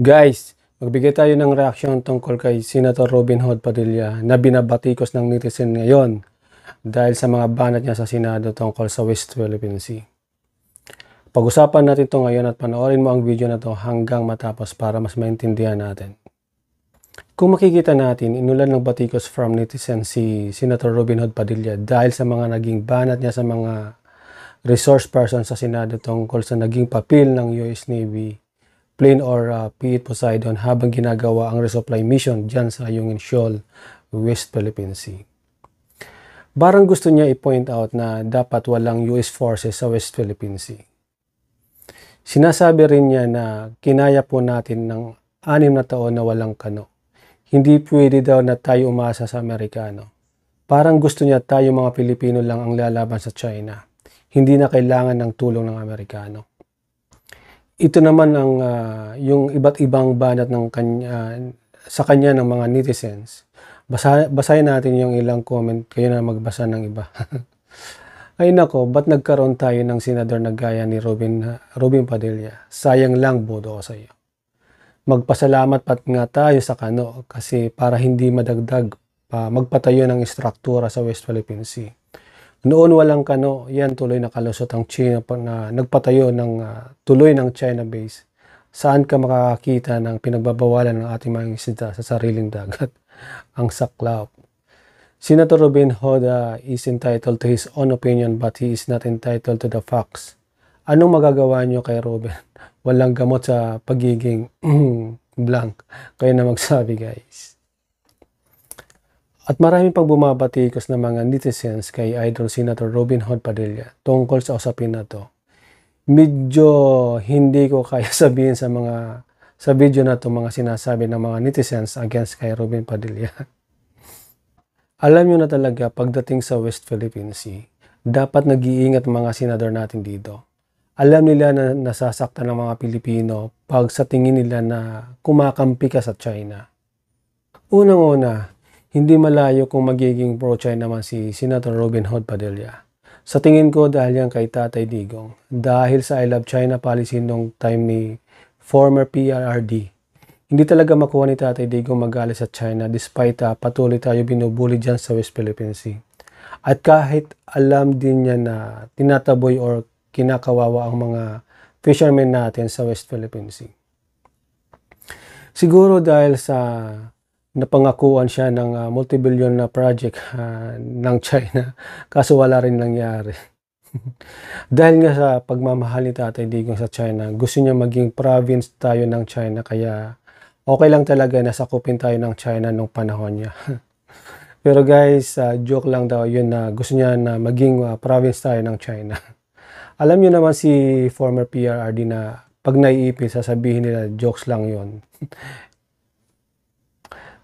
Guys, magbigay tayo ng reaksyon tungkol kay Senator Robin Hood Padilla na binabatikos ng netizen ngayon dahil sa mga banat niya sa Senado tungkol sa West Philippine Sea. Pag-usapan natin ito ngayon at panoorin mo ang video na ito hanggang matapos para mas maintindihan natin. Kung makikita natin, inulan ng batikos from netizen si Senator Robin Hood Padilla dahil sa mga naging banat niya sa mga resource person sa Senado tungkol sa naging papel ng US Navy plane or P-8 Poseidon habang ginagawa ang resupply mission dyan sa Ayungin Shoal, West Philippine Sea. Barang gusto niya i-point out na dapat walang US forces sa West Philippine Sea. Sinasabi rin niya na kinaya po natin ng 6 na taon na walang kano. Hindi pwede daw na tayo umasa sa Amerikano. Parang gusto niya tayo mga Pilipino lang ang lalaban sa China. Hindi na kailangan ng tulong ng Amerikano. Ito naman ang yung iba't ibang banat ng sa kanya ng mga netizens. Basahin natin yung ilang comment, kayo na magbasa ng iba. Ay nako, ba't nagkaroon tayo ng senador na gaya ni Robin Padilla? Sayang lang, boto ko sa iyo. Magpasalamat pat nga tayo sa kano kasi para hindi madagdag magpatayo ng istruktura sa West Philippine Sea. Noon walang kano, yan tuloy nakalusot ang China na nagpatayo ng tuloy ng China base. Saan ka makakakita ng pinagbabawalan ng ating mga isda sa sariling dagat? Ang saklap. Senator Robin Hood is entitled to his own opinion but he is not entitled to the facts. Anong magagawa nyo kay Robin? Walang gamot sa pagiging blank. Kayo na magsabi, guys. At marami pang bumabatikos na mga netizens kay Idol Senator Robin Hood Padilla tungkol sa usapin na to. Medyo hindi ko kaya sabihin sa video na to mga sinasabi ng mga netizens against kay Robin Padilla. Alam nyo na talaga pagdating sa West Philippine Sea, dapat nag-iingat mga senador natin dito. Alam nila na nasasaktan ng mga Pilipino pag sa tingin nila na kumakampi ka sa China. Unang-una, hindi malayo kung magiging pro-China naman si Senator Robin Hood Padilla. Sa tingin ko dahil yan kay Tatay Digong. Dahil sa I Love China policy nung time ni former PRRD. Hindi talaga makuha ni Tatay Digong magalit sa China despite patuloy tayo binubuli dyan sa West Philippine Sea. At kahit alam din niya na tinataboy or kinakawawa ang mga fishermen natin sa West Philippine Sea. Siguro dahil sa napangakuan siya ng multibillion na project ng China kaso wala rin nangyari. Dahil nga sa pagmamahal ni Tatay Digong sa China, gusto niya maging province tayo ng China kaya okay lang talaga na sakupin tayo ng China nung panahon niya. Pero guys, joke lang daw yun na gusto niya na maging province tayo ng China. Alam niyo naman si former PRRD na pag naiipit sasabihin nila jokes lang yun.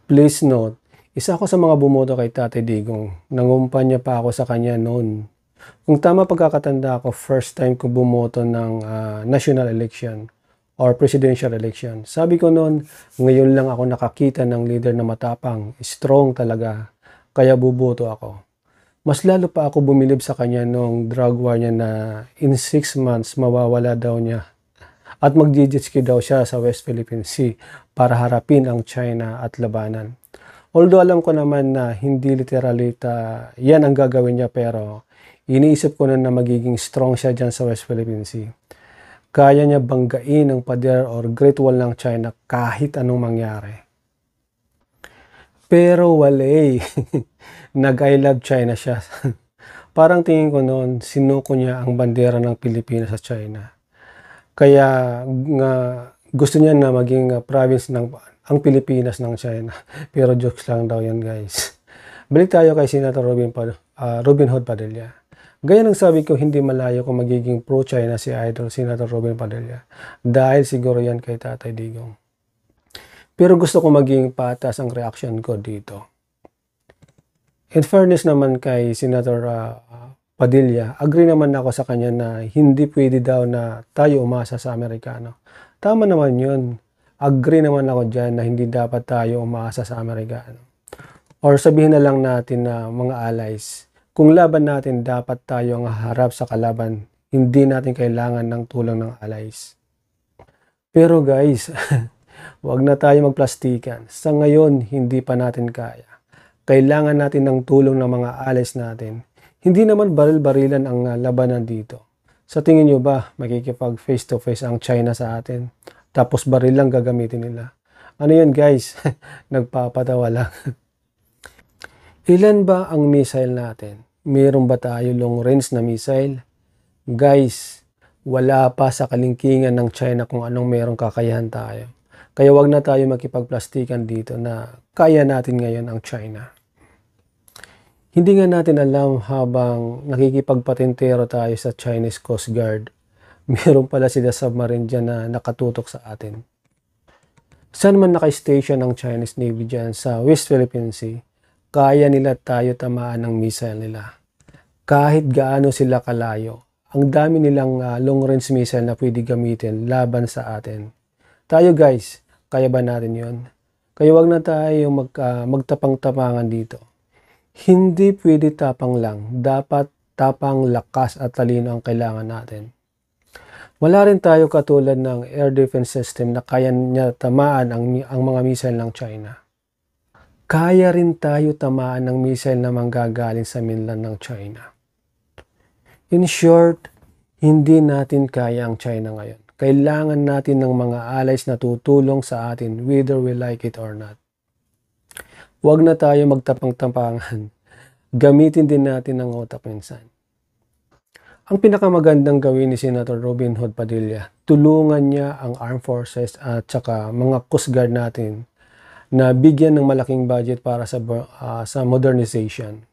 Please note, isa ako sa mga bumoto kay Tatay Digong. Nangumpanya pa ako sa kanya noon. Kung tama pagkakatanda ako, first time ko bumoto ng national election or presidential election. Sabi ko noon, ngayon lang ako nakakita ng leader na matapang, strong talaga, kaya buboto ako. Mas lalo pa ako bumilib sa kanya nung drug war niya na in 6 months mawawala daw niya. At mag-jet-ski daw siya sa West Philippine Sea para harapin ang China at labanan. Although alam ko naman na hindi literally yan ang gagawin niya pero iniisip ko na magiging strong siya dyan sa West Philippine Sea. Kaya niya banggain ang pader or Great Wall ng China kahit anong mangyari. Pero wala nag-I love China siya. Parang tingin ko noon, sinuko niya ang bandera ng Pilipinas sa China. Kaya nga gusto niya na maging province ng ang Pilipinas ng China. Pero jokes lang daw yan, guys. Balik tayo kay Senator Robin Hood Padilla. Gaya ng sabi ko, hindi malayo kung magiging pro-China si Idol Senator Robin Padilla. Dahil siguro yan kay Tatay Digong. Pero gusto ko maging patas ang reaction ko dito. In fairness naman kay Senator Padilla, agree naman ako sa kanya na hindi pwede daw na tayo umasa sa Amerikano. Tama naman yun. Agree naman ako dyan na hindi dapat tayo umasa sa Amerikano. Or sabihin na lang natin na mga allies, kung laban natin dapat tayo ang harap sa kalaban, hindi natin kailangan ng tulong ng allies. Pero guys, Huwag na tayo magplastikan. Sa ngayon, hindi pa natin kaya. Kailangan natin ng tulong ng mga allies natin. Hindi naman baril-barilan ang labanan dito. Sa tingin nyo ba, makikipag face-to-face ang China sa atin? Tapos baril lang gagamitin nila. Ano yun guys? Nagpapatawa lang. Ilan ba ang missile natin? Meron ba tayo long range na missile? Guys, wala pa sa kalingkingan ng China kung anong merong kakayahan tayo. Kaya wag na tayo makipagplastikan dito na kaya natin ngayon ang China. Hindi nga natin alam habang nakikipagpatentero tayo sa Chinese Coast Guard, meron pala sila submarine dyan na nakatutok sa atin. Saan man naka-station ang Chinese Navy dyan sa West Philippine Sea, kaya nila tayo tamaan ng missile nila. Kahit gaano sila kalayo, ang dami nilang long-range missile na pwede gamitin laban sa atin. Tayo guys, kaya ba natin yon? Kaya wag na tayo magtapang-tapangan dito. Hindi pwede tapang lang, dapat tapang, lakas at talino ang kailangan natin. Wala rin tayo katulad ng air defense system na kaya niya tamaan ang mga missile ng China. Kaya rin tayo tamaan ng missile na manggagaling sa mainland ng China. In short, hindi natin kaya ang China ngayon. Kailangan natin ng mga allies na tutulong sa atin whether we like it or not. Huwag na tayo magtapang-tapangan. Gamitin din natin ang utak minsan. Ang pinakamagandang gawin ni Senator Robin Hood Padilla, tulungan niya ang armed forces at saka mga coast guard natin na bigyan ng malaking budget para sa modernization.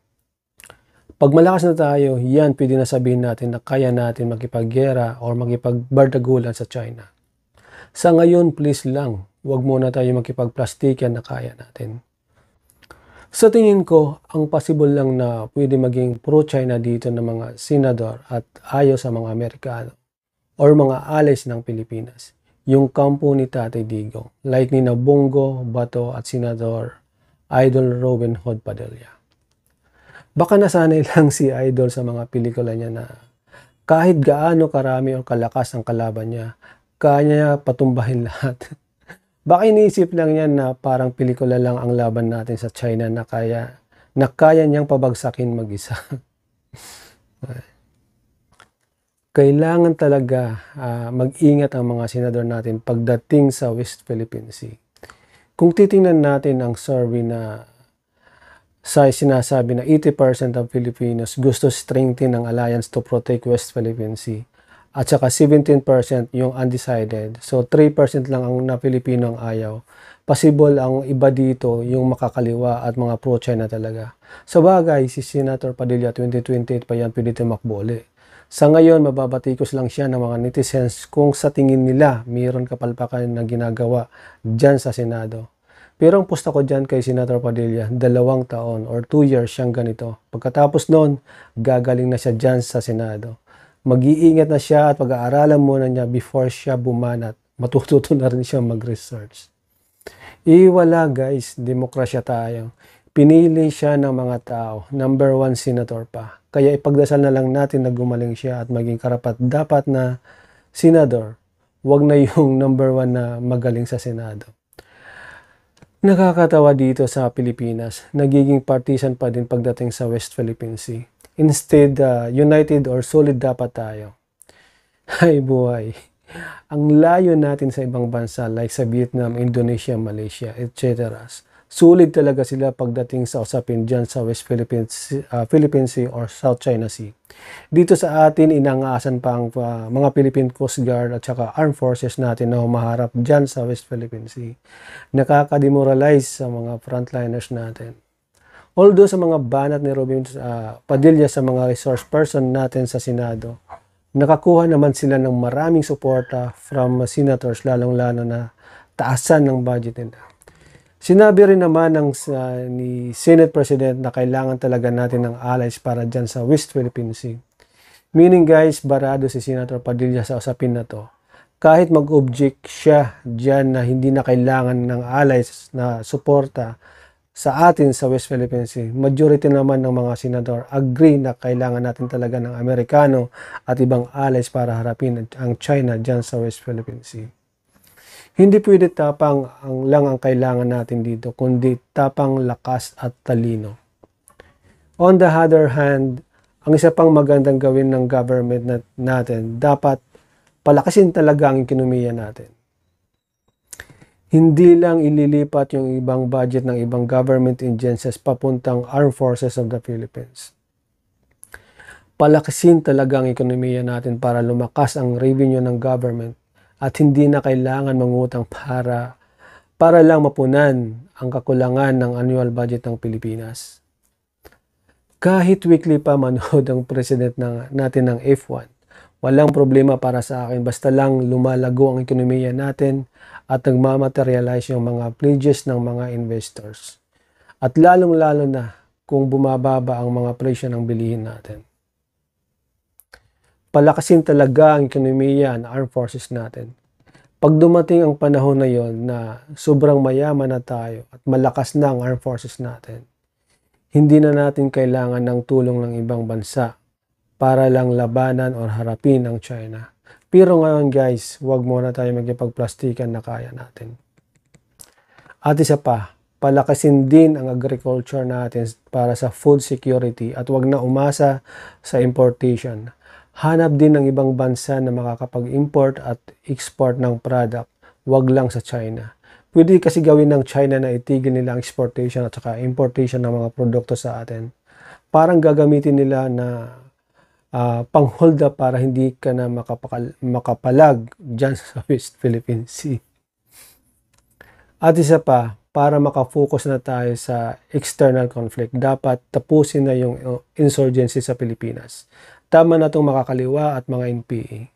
Pag malakas na tayo, yan pwede na sabihin natin na kaya natin makipaggera o makipagbardagulan sa China. Sa ngayon, please lang, huwag muna tayo makipagplastikan na kaya natin. Sa tingin ko, ang possible lang na pwede maging pro-China dito ng mga senador at ayaw sa mga Amerikano or mga allies ng Pilipinas. Yung kampo ni Tatay Digong, like ni Bongo, Bato at Senador Idol Robin Hood Padilla. Baka nasanay lang si Idol sa mga pelikula niya na kahit gaano karami o kalakas ang kalaban niya, kaya niya patumbahin lahat. Baka iniisip lang yan na parang pelikula lang ang laban natin sa China na kaya niyang pabagsakin mag-isa. Kailangan talaga mag-ingat ang mga senador natin pagdating sa West Philippine Sea. Kung titingnan natin ang survey na sinasabi na 80% of Filipinos gusto strengthen ang alliance to protect West Philippine Sea at saka 17% yung undecided. So 3% lang ang na Filipino ang ayaw. Possible ang iba dito yung makakaliwa at mga pro-China talaga. Sa bagay, si Senator Padilla 2028 pa yan pwede tumakbo ulit. Sa ngayon, mababatikos lang siya ng mga netizens kung sa tingin nila mayroon kapalpakan na ginagawa dyan sa Senado. Pero ang pusta ko dyan kay Senator Padilla, 2 taon or 2 years siyang ganito. Pagkatapos noon, gagaling na siya dyan sa Senado. Mag-iingat na siya at pag-aaralan muna niya before siya bumanat. Matututo na rin siya mag-research. Wala guys, demokrasya tayo. Pinili siya ng mga tao, number 1 senator pa. Kaya ipagdasal na lang natin na gumaling siya at maging karapat-dapat na senador. Huwag na yung number 1 na magaling sa Senado. Nakakatawa dito sa Pilipinas, nagiging partisan pa din pagdating sa West Philippine Sea. Instead, united or solid dapat tayo. Ay buhay. Ang layo natin sa ibang bansa like sa Vietnam, Indonesia, Malaysia, etc. Sulit talaga sila pagdating sa usapin dyan sa West Philippine Sea or South China Sea. Dito sa atin, inangasan pa ang mga Philippine Coast Guard at saka armed forces natin na humaharap dyan sa West Philippine Sea. Nakaka-demoralize sa mga frontliners natin. Although sa mga banat ni Robin Padilla sa mga resource person natin sa Senado, nakakuha naman sila ng maraming suporta from senators, lalong-lalo na taasan ng budget nila. Sinabi rin naman ni Senate President na kailangan talaga natin ng allies para dyan sa West Philippine Sea. Meaning guys, barado si Senator Padilla sa usapin na to. Kahit mag-object siya dyan na hindi na kailangan ng allies na suporta sa atin sa West Philippine Sea, majority naman ng mga senador agree na kailangan natin talaga ng Amerikano at ibang allies para harapin ang China dyan sa West Philippine Sea. Hindi pwede tapang lang ang kailangan natin dito, kundi tapang, lakas at talino. On the other hand, ang isa pang magandang gawin ng government natin, dapat palakasin talaga ang ekonomiya natin. Hindi lang ililipat yung ibang budget ng ibang government agencies papuntang Armed Forces of the Philippines. Palakasin talaga ang ekonomiya natin para lumakas ang revenue ng government at hindi na kailangan mangutang para lang mapunan ang kakulangan ng annual budget ng Pilipinas. Kahit weekly pa manood ang president natin ng F1, walang problema para sa akin basta lang lumalago ang ekonomiya natin at nagmamaterialize yung mga pledges ng mga investors. At lalong-lalo na kung bumababa ang mga presyo ng bilihin natin. Palakasin talaga ang ekonomiya ng armed forces natin. Pag dumating ang panahon na yon na sobrang mayaman na tayo at malakas na ang armed forces natin, hindi na natin kailangan ng tulong ng ibang bansa para lang labanan o harapin ang China. Pero ngayon guys, huwag muna tayo magipagplastikan na kaya natin. At isa pa, palakasin din ang agriculture natin para sa food security at huwag na umasa sa importation. Hanap din ng ibang bansa na makakapag-import at export ng product, huwag lang sa China. Pwede kasi gawin ng China na itigil nila ang exportation at saka importation ng mga produkto sa atin. Parang gagamitin nila na pang-hold up para hindi ka na makapalag dyan sa West Philippine Sea. At isa pa, para makafocus na tayo sa external conflict, dapat tapusin na yung insurgency sa Pilipinas. Tama na itong makakaliwa at mga NPA.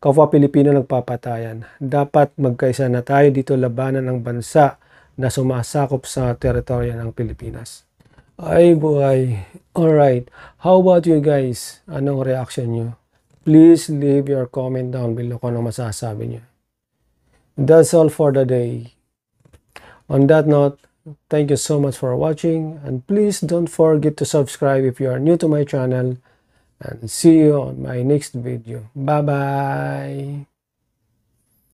Kapwa Pilipino nagpapatayan. Dapat magkaisa na tayo dito labanan ng bansa na sumasakop sa teritoryo ng Pilipinas. Ay buhay. Alright. How about you guys? Anong reaction nyo? Please leave your comment down below kung ano masasabi nyo. That's all for the day. On that note, thank you so much for watching. And please don't forget to subscribe if you are new to my channel. And see you on my next video. Bye-bye.